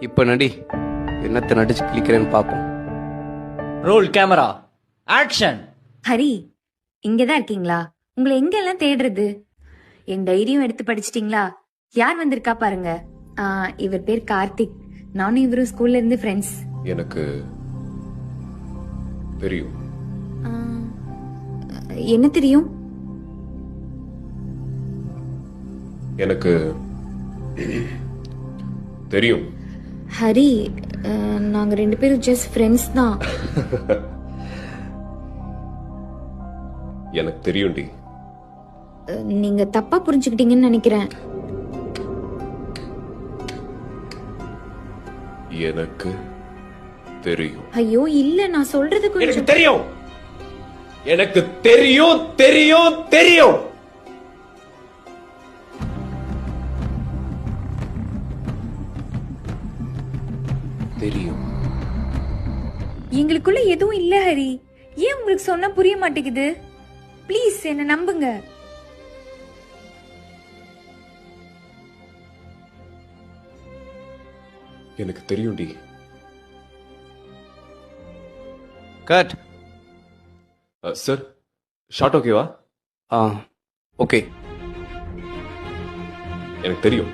இப்போ நடி, என்னத்தை நடிச்சு கிளிக்கிறேன்னு பார்ப்போம். Role camera action. ஹரி, இங்கதான் இருக்கீங்களா? உங்களை எங்கெல்லாம் தேடுறது? என் டைரியும் எடுத்து படிச்சிட்டீங்களா? யார் வந்திருக்கா பாருங்க. இவர் பேர் கார்த்திக். நானும் இவரும் ஸ்கூல்ல இருந்து ஃப்ரெண்ட்ஸ். எனக்கு தெரியும். என்ன தெரியும்? எனக்கு தெரியும். ஹரி, நாங்க 2 பேரும் ஜஸ்ட் ஃப்ரெண்ட்ஸ் தான். எனக்கு தெரியும்டி. நீங்க தப்பா புரிஞ்சுக்கிட்டீங்கன்னு நினைக்கிறேன். எனக்கு தெரியும். ஐயோ இல்ல, நான் சொல்றது எனக்கு கொஞ்சம். தெரியும். எனக்கு தெரியும் தெரியும் தெரியும். தெரியும். எங்களுக்குள்ள எதுவும் இல்ல ஹரி. ஏன் உங்களுக்கு சொன்னா புரிய மாட்டேங்குது? ப்ளீஸ் என்ன நம்புங்க. எனக்கு தெரியும்டி. கட். சார், ஷார்ட் ஓகேவா? ஓகே. எனக்கு தெரியும்.